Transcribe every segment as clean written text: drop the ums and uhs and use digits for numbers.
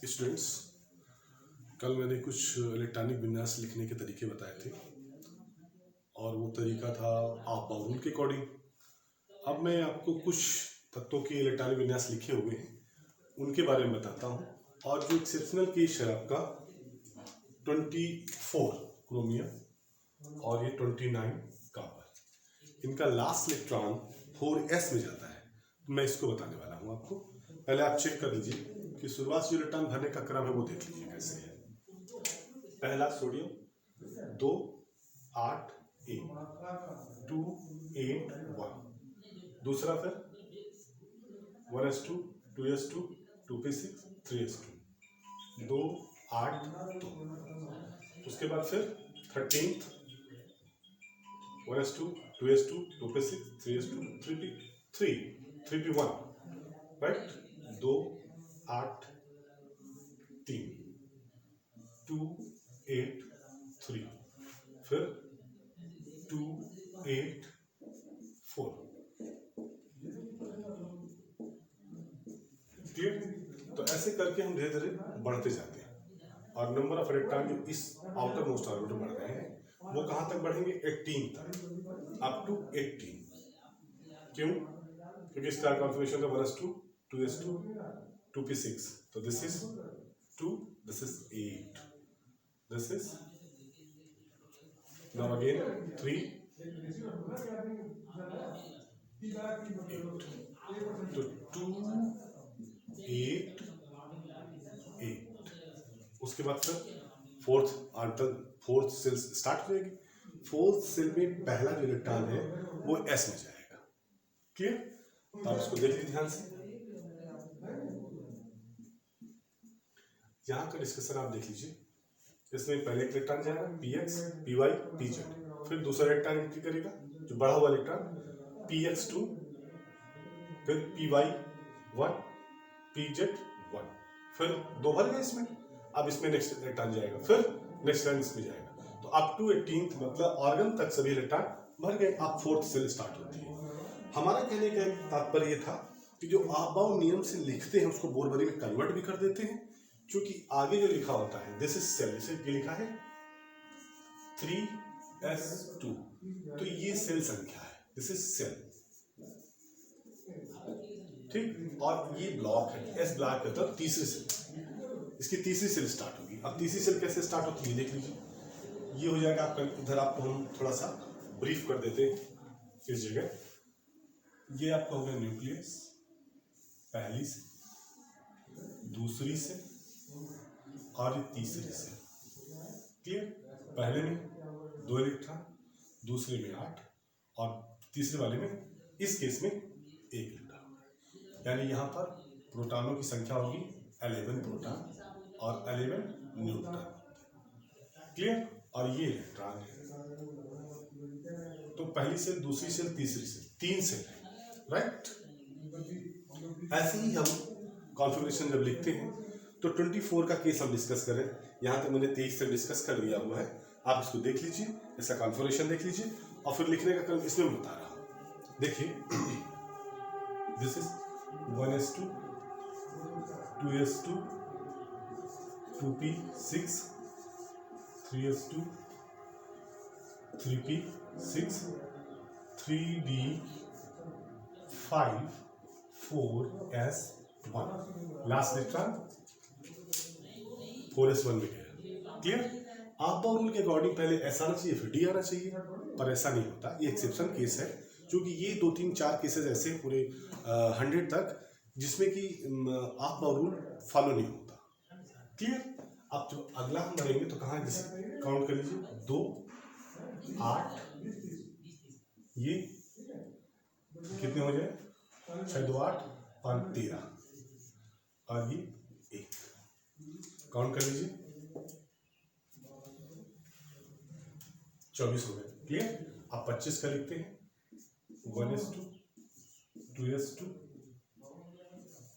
Students, कल मैंने कुछ इलेक्ट्रॉनिक विन्यास लिखने के तरीके बताए थे और वो तरीका था आप बाउल के अकॉर्डिंग। अब मैं आपको कुछ तत्वों के इलेक्ट्रॉनिक विन्यास लिखे हुए हैं उनके बारे में बताता हूँ। और जो एक्सेप्शनल केस है आपका 24 क्रोमियम और ये 29 कॉपर, इनका लास्ट इलेक्ट्रॉन 4s में जाता है। तो मैं इसको बताने वाला हूँ आपको। पहले आप चेक कर लीजिए कि शुरुआत से इलेक्ट्रॉन भरने का क्रम है वो देख लीजिए कैसे है। पहला सोडियम 2 8 1 2 8 1। दूसरा फिर 1s2 2s2 2p6 3s2 2 8 2। उसके बाद फिर 13th 1s2 2s2 2p6 3s2 3p1 right. 2 8 3 2 8 3 फिर 2 8 4। क्लियर? तो ऐसे करके हम धीरे धीरे बढ़ते जाते हैं और नंबर ऑफ इलेक्ट्रॉन जो इस आउटर मोस्ट ऑर्बिटल बढ़ रहे हैं वो कहाँ तक बढ़ेंगे? 18 तक, अप टू 18। क्यों? क्योंकि स्टार कॉन्फिगरेशन का 1s2 2s2 2p6, तो this is 2, this is 8, this is now again 3 8, तो 2 8 8। उसके बाद फिर फोर्थ सेल स्टार्ट हो जाएगी। फोर्थ सेल में पहला जो इलेक्ट्रॉन है वो s में जाएगा। क्लियर? तो आप इसको देख लीजिए ध्यान से। यहाँ का डिस्कशन आप देख लीजिए। इसमें पहले इलेक्ट्रॉन जाएगा px py pz, फिर दूसरा इलेक्ट्रॉन एंट्री करेगा जो बढ़ा हुआ इलेक्ट्रॉन px2, फिर py1 pz1, फिर दो भर गए इसमें। अब इसमें नेक्स्ट इलेक्ट्रॉन जाएगा, फिर नेक्स्ट इलेक्ट्रॉन इसमें जाएगा, तो अप टू 18th मतलब ऑर्गन तक सभी इलेक्ट्रॉन भर गए। अब फोर्थ सेल स्टार्ट होती है। हमारा कहने का तात्पर्य ये था कि जो आप नियम से लिखते हैं उसको बोरबरी में कन्वर्ट भी कर देते हैं, क्योंकि आगे जो लिखा होता है दिस इज सेल, इसे लिखा है 3s2, तो ये सेल संख्या है, दिस इज सेल। ठीक, और ये ब्लॉक है, एस ब्लॉक है, तब तीसरी सेल, इसकी तीसरी सेल स्टार्ट होगी। अब तीसरी सेल कैसे स्टार्ट होती है देख लीजिए। ये हो जाएगा आपका, इधर आपको हम थोड़ा सा ब्रीफ कर देते हैं इस जगह। ये आपका हो गया न्यूक्लियस, पहली से, दूसरी से और तीसरी से। क्लियर? पहले में 2 इलेक्ट्रॉन, दूसरे में 8 और तीसरे वाले में इस केस में 1 इलेक्ट्रॉन। यानी यहाँ पर प्रोटॉनों की संख्या होगी 11 प्रोटॉन और 11 न्यूट्रॉन। क्लियर? और ये इलेक्ट्रॉन है। तो पहली सेल, दूसरी सेल, तीसरी सेल, 3 सेल है, राइट। ऐसे ही हम कॉन्फ़िगरेशन जब लिखते हैं तो 24 का केस हम डिस्कस करें। यहाँ तक मैंने 23 से डिस्कस कर लिया हुआ है, आप इसको देख लीजिए, इसका कॉन्फ़िगरेशन देख लीजिए और फिर लिखने का क्रम इसमें मैं बता रहा हूँ। देखिए, this is 1s2 2s2 2p6 3s2 3p6 3d5 4s1, last electron 4s1 में गया। क्लियर? आप रूल के अकॉर्डिंग पहले एस आना चाहिए फिर डी आना चाहिए, पर ऐसा नहीं होता। ये एक्सेप्शन केस है, क्योंकि ये 2 3 4 केसेस ऐसे पूरे 100 तक जिसमें कि आप रूल फॉलो नहीं होता। क्लियर? अब जो अगला हम बढ़ेंगे तो कहाँ, जैसे काउंट कर लीजिए, 2 8, ये कितने हो जाए, 6 2 8 5 13 और ये 1, काउंट कर लीजिए, 24 हो गए। क्लियर? आप 25 का लिखते हैं, 1s2 2s2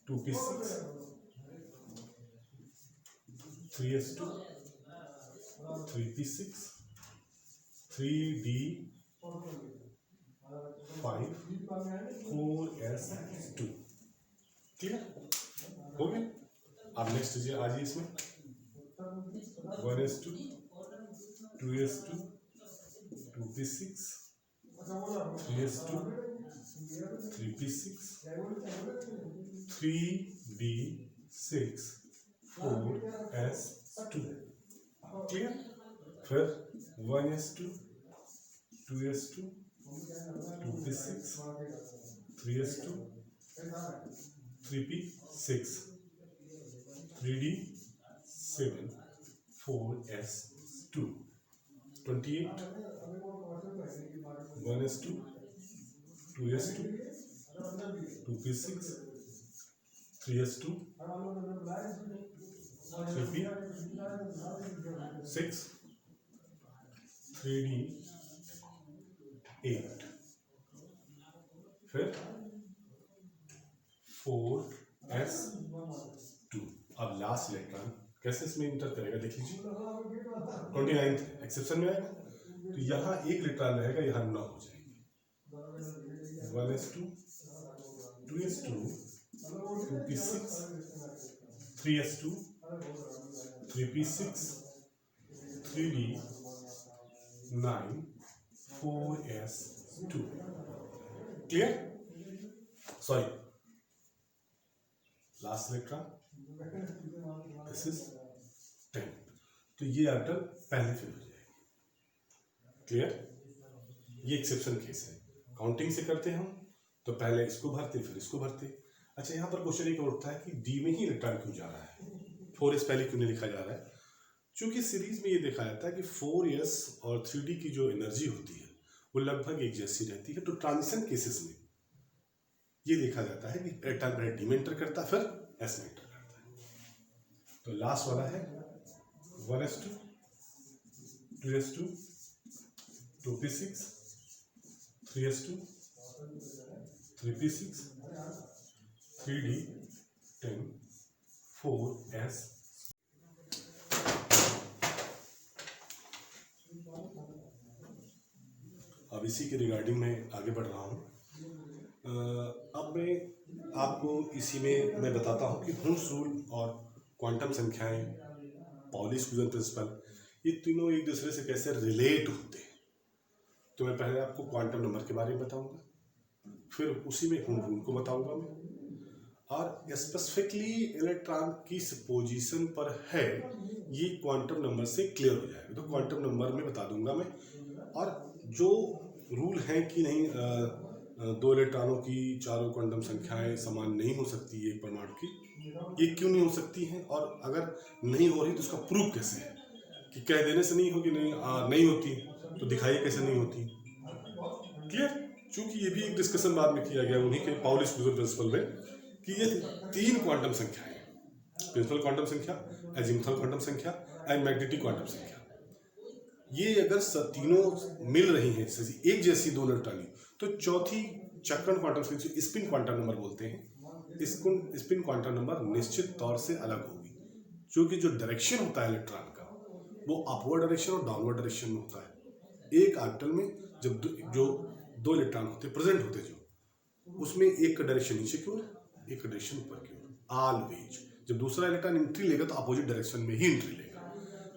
2p6 3s2 3p6 3d5 4s2। Clear? हो गया? अब नेक्स्ट नेक्स्ट जी आ जाइए इसमें 1s2 2s2 2p6 3s2 3p6 3d6 4s2 clear. फिर 1s2 2s2 2p6 3s2 3p6 3d7 4s2 28 1s2 2s2 2p6 3s2 3p6 3d8 फिर 4s2। अब last electron कैसे इसमें इंटर करेगा देख लीजिए 29th एक्सेप्शन में आएगा तो यहाँ एक इलेक्ट्रॉन रहेगा, यहाँ 9 हो जाएगी 1s2 2s2 2p6 3s2 3p6 3d9 4s2 clear. Sorry last electron this is 10 तो ये ऑर्बिटल पहले फिल हो जाएगी। क्लियर। ये एक्सेप्शन केस है, काउंटिंग से करते हैं हम तो पहले इसको भरते फिर इसको भरते। अच्छा यहाँ पर क्वेश्चन एक उठता है कि डी में ही इलेक्ट्रॉन क्यों जा रहा है, 4s पहले क्यों नहीं लिखा जा रहा है। चूंकि सीरीज में ये देखा जाता है कि 4s और 3d की जो एनर्जी होती है वो लगभग एक जैसी रहती है, तो ट्रांजिशन केसेस में ये देखा जाता है कि इलेक्ट्रॉन पहले डी में एंटर करता है फिर एस में एंटर करता है। तो लास्ट वाला है 1s2 2s2 2p6 3s2 3p6 3d10 4s। अब इसी के रिगार्डिंग मैं आगे बढ़ रहा हूँ। अब मैं आपको इसी में मैं बताता हूँ कि हुन्स रूल और क्वांटम संख्याएं, पॉली's फ्यूजन प्रिंसिपल, ये तीनों एक दूसरे से कैसे रिलेट होते हैं। तो मैं पहले आपको क्वांटम नंबर के बारे में बताऊंगा, फिर उसी में हुन रूल को बताऊंगा मैं, और स्पेसिफिकली इलेक्ट्रॉन किस पोजीशन पर है ये क्वांटम नंबर से क्लियर हो जाएगा। तो क्वांटम नंबर में बता दूंगा मैं, और जो रूल है कि नहीं दो इलेक्ट्रॉनों की चारों क्वांटम संख्याएं समान नहीं हो सकती एक परमाणु की, ये क्यों नहीं हो सकती हैं, और अगर नहीं हो रही तो उसका प्रूफ कैसे है कि कह देने से नहीं होगी, नहीं होती तो दिखाइए कैसे नहीं होती। क्लियर। चूंकि ये भी एक डिस्कशन बाद में किया गया उन्हीं के पॉली's फ्यूजन प्रिंसिपल में कि ये 3 क्वांटम संख्याएं, प्रिंसिपल क्वांटम संख्या, अजीमुथल क्वांटम संख्या एंड मैग्नेटिक क्वांटम संख्या, ये अगर तीनों मिल रही हैं एक जैसी दो इलेक्ट्रॉनी, तो चौथी चक्रण क्वांटम संख्या स्पिन क्वांटम नंबर बोलते हैं। स्पिन क्वांटम नंबर निश्चित तौर से अलग होगी, क्योंकि जो डायरेक्शन होता है इलेक्ट्रॉन का वो अपवर्ड डायरेक्शन और डाउनवर्ड डायरेक्शन में होता है। एक ऑर्बिटल में जब जो दो इलेक्ट्रॉन होते प्रेजेंट होते जो, उसमें एक का डायरेक्शन नीचे की ओर, एक का डायरेक्शन ऊपर की ओर ऑलवेज। जब दूसरा इलेक्ट्रॉन एंट्री लेगा तो अपोजिट डायरेक्शन में ही एंट्री लेगा।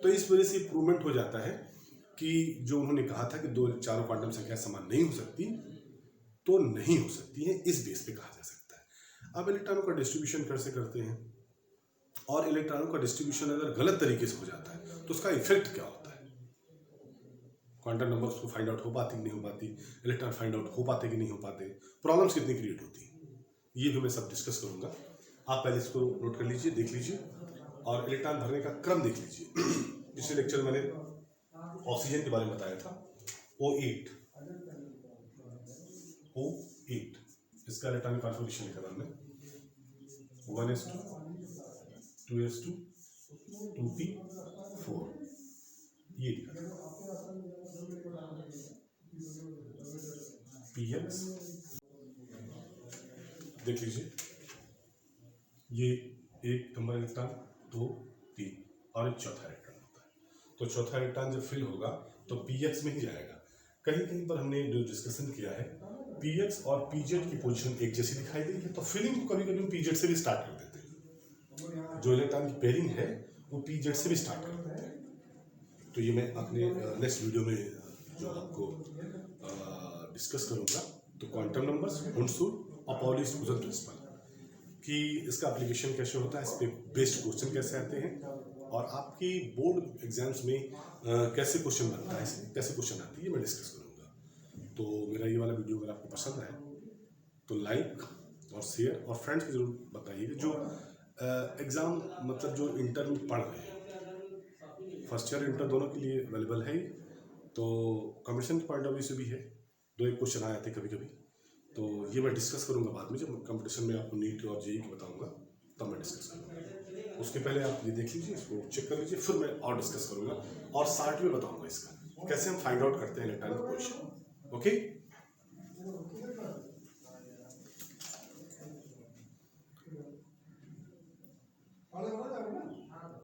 तो इस वजह से प्रूवमेंट हो जाता है कि जो उन्होंने कहा था कि चारों क्वांटम संख्या समान नहीं हो सकती, तो नहीं हो सकती है, इस बेस पे कहा जा सकता है। अब इलेक्ट्रॉनों का डिस्ट्रीब्यूशन कैसे करते हैं, और इलेक्ट्रॉनों का डिस्ट्रीब्यूशन अगर गलत तरीके से हो जाता है तो उसका इफेक्ट क्या होता है, क्वांटम नंबर उसको फाइंड आउट हो पाती कि नहीं हो पाती, इलेक्ट्रॉन फाइंड आउट हो पाते कि नहीं हो पाते, प्रॉब्लम्स कितनी क्रिएट होती है, ये भी मैं सब डिस्कस करूंगा। आप पहले इसको नोट कर लीजिए, देख लीजिए, और इलेक्ट्रॉन भरने का क्रम देख लीजिए। पिछले लेक्चर मैंने ऑक्सीजन के बारे में बताया था, O8 इसका इलेक्ट्रॉनिक कॉन्फ़िगरेशन लिखा था हमने 1s2 2s2 2p4, ये लिखा था px। देख लीजिए, ये एक नंबर इलेक्ट्रॉन 2 3 और एक चौथा इलेक्ट्रॉन होता है। तो चौथा इलेक्ट्रॉन जब फिल होगा तो px में ही जाएगा। कहीं कहीं पर हमने जो डिस्कशन किया है, px और pz की पोजीशन एक जैसी दिखाई देगी, तो फिलिंग को कभी कभी हम pz से भी स्टार्ट कर देते हैं, जो इलेक्ट्रॉन की पेयरिंग है वो पीजेड से भी स्टार्ट करता है। तो ये मैं अपने नेक्स्ट वीडियो में जो आपको डिस्कस करूँगा। तो क्वांटम नंबर्स, हुंसुल और पाउली डिफ्यूजन प्रिंसिपल कि इसका एप्लीकेशन कैसे होता है, इस पर बेस्ड क्वेश्चन कैसे आते हैं और आपकी बोर्ड एग्जाम्स में कैसे क्वेश्चन बनता है, कैसे क्वेश्चन आती है, मैं डिस्कस करूँगा। तो मेरा ये वाला वीडियो अगर आपको पसंद आए तो लाइक और शेयर और फ्रेंड्स को जरूर बताइएगा जो एग्ज़ाम मतलब जो इंटर में पढ़ रहे हैं, फर्स्ट ईयर इंटर दोनों के लिए अवेलेबल है। तो कंपटीशन के पॉइंट ऑफ व्यू से भी है, 2-1 क्वेश्चन आए थे कभी कभी। तो ये मैं डिस्कस करूँगा बाद में, जब कंपटीशन में आपको नीट और जेईई की बताऊँगा तब मैं डिस्कस करूँगा। उसके पहले आप ये देख लीजिए, इसको चेक कर लीजिए, फिर मैं और डिस्कस करूँगा और शार्ट में बताऊँगा इसका कैसे हम फाइंड आउट करते हैं इलेक्ट्रॉनिक पोजीशन। ओके।